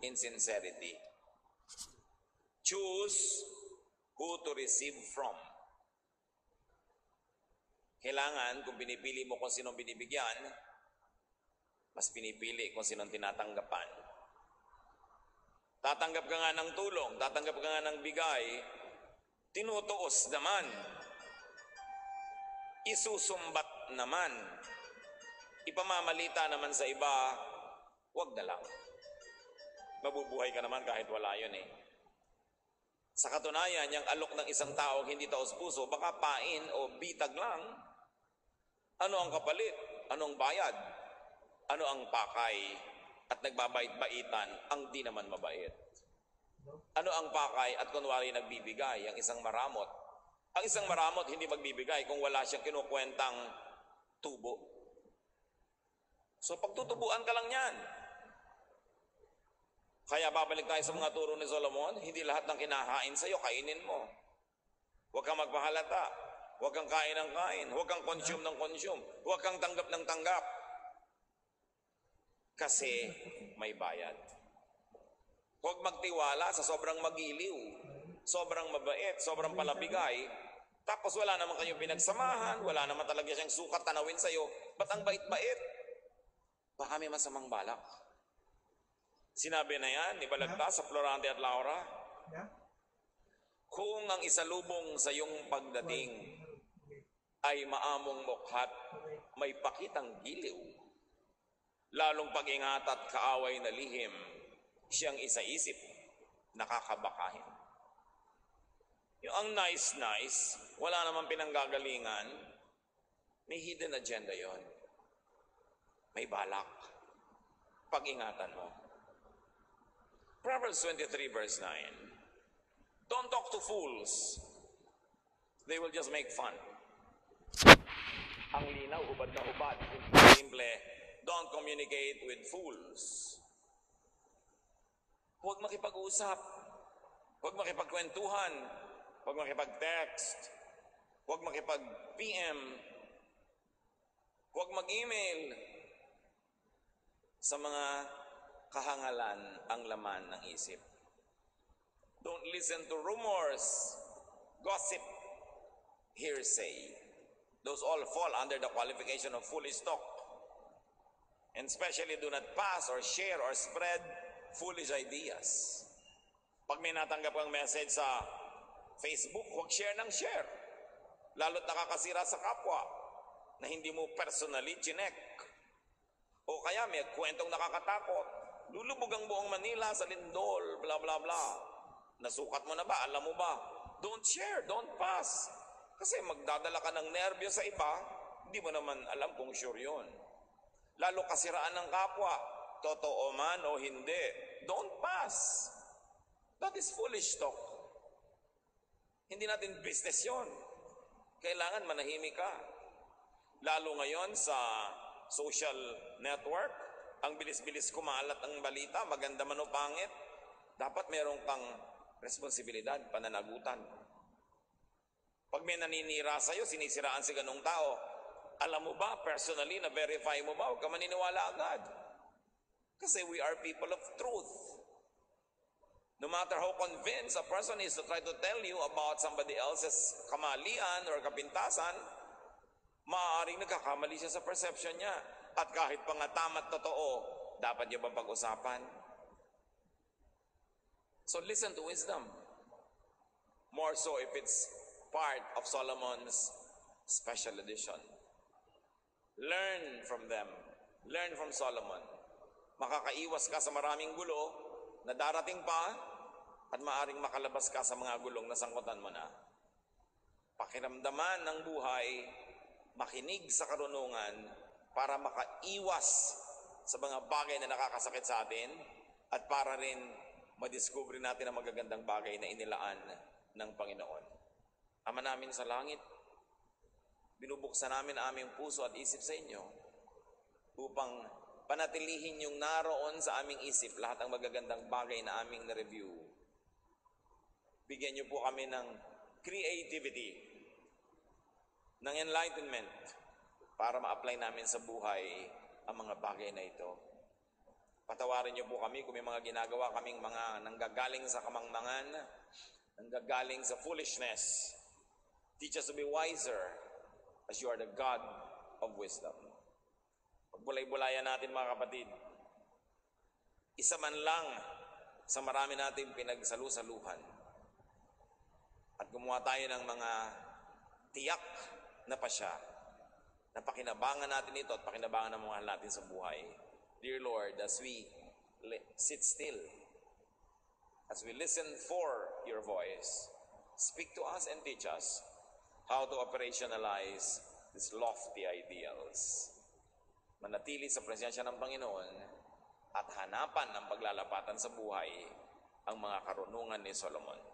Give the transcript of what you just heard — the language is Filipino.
insincerity. Choose who to receive from. Kailangan, kung pinipili mo kung sinong binibigyan, mas pinipili kung sinong tinatanggapan. Tatanggap ka nga ng tulong, tatanggap ka nga ng bigay, tinutuos naman, isusumbat naman, ipamamalita naman sa iba, wag na lang. Mabubuhay ka naman kahit wala yun eh. Sa katunayan, yung alok ng isang tao hindi taos puso, baka pain o bitag lang. Ano ang kapalit? Anong bayad? Ano ang pakay? At nagbabait-baitan ang di naman mabait. Ano ang pakay at kunwari nagbibigay? Ang isang maramot. Ang isang maramot hindi magbibigay kung wala siyang kinukwentang tubo. So pagtutubuan ka lang yan. Kaya babalik tayo sa mga turo ni Solomon, hindi lahat ng kinahain sa'yo, kainin mo. Huwag kang magpahalata. Huwag kang kain ng kain. Huwag kang consume ng consume. Huwag kang tanggap ng tanggap. Kasi may bayad. Huwag magtiwala sa sobrang magiliw, sobrang mabait, sobrang palabigay, tapos wala naman kayong pinagsamahan, wala naman talaga siyang sukat tanawin sa'yo, ba't ang bait-bait? Baka may masamang balak. Sinabi na yan ni Balagtas sa Florante at Laura, kung ang isalubong sa iyong pagdating ay maamong mukhat, may pakitang giliw, lalong pag-ingat at kaaway na lihim, siyang isa-isip, nakakabakahin. Yung ang nice, wala namang pinanggagalingan, may hidden agenda yon. May balak. Pag-ingatan mo. Proverbs 23 verse 9. Don't talk to fools. They will just make fun. Ang linaw, hubad na hubad. Simple, don't communicate with fools. Huwag makipag-usap. Huwag makipagkwentuhan. Huwag makipag-text. Huwag makipag-PM. Huwag mag-email. Sa mga kahangalan ang laman ng isip. Don't listen to rumors, gossip, hearsay. Those all fall under the qualification of foolish talk. And especially do not pass or share or spread foolish ideas. Pag may natanggap kang message sa Facebook, huwag share ng share. Lalo't nakakasira sa kapwa na hindi mo personally chinek. O kaya may kwentong nakakatakot. Lulubog ang buong Manila sa lindol, bla bla bla. Nasukat mo na ba? Alam mo ba? Don't share, don't pass. Kasi magdadala ka ng nervyo sa iba, hindi mo naman alam kung sure yun. Lalo kasiraan ng kapwa, totoo man o hindi, don't pass. That is foolish talk. Hindi natin business yun. Kailangan manahimik ka. Lalo ngayon sa social network, ang bilis-bilis kumalat ang balita, maganda man o pangit, dapat meron kang responsibilidad, pananagutan. Pag may naninira sa'yo, sinisiraan si ganung tao, alam mo ba, personally, na-verify mo ba, huwag ka maniniwala agad. Kasi we are people of truth. No matter how convinced a person is to try to tell you about somebody else's kamalian or kapintasan, maaaring nagkakamali siya sa perception niya. At kahit pa nga tama't totoo, dapat niyo bang pag-usapan? So listen to wisdom. More so if it's part of Solomon's special edition. Learn from them. Learn from Solomon. Makakaiwas ka sa maraming gulo na darating pa at maaaring makalabas ka sa mga gulong na sangkutan mo na. Pakiramdaman ng buhay, makinig sa karunungan, para makaiwas sa mga bagay na nakakasakit sa atin at para rin madiscover natin ang magagandang bagay na inilaan ng Panginoon. Ama namin sa langit, binubuksan namin ang aming puso at isip sa inyo upang panatilihin yung naroon sa aming isip lahat ng magagandang bagay na aming na-review. Bigyan niyo po kami ng creativity, ng enlightenment, para ma-apply namin sa buhay ang mga bagay na ito. Patawarin niyo po kami kung may mga ginagawa kaming mga nanggagaling sa kamangmangan, nanggagaling sa foolishness. Teach us to be wiser as you are the God of wisdom. Pagbulay-bulayan natin mga kapatid, isa man lang sa marami natin pinagsalu-saluhan at gumawa tayo ng mga tiyak na pasya na pakinabangan natin ito at pakinabangan ng mga mahal natin sa buhay. Dear Lord, as we sit still, as we listen for your voice, speak to us and teach us how to operationalize these lofty ideals. Manatili sa presensya ng Panginoon at hanapan ng paglalapatan sa buhay ang mga karunungan ni Solomon.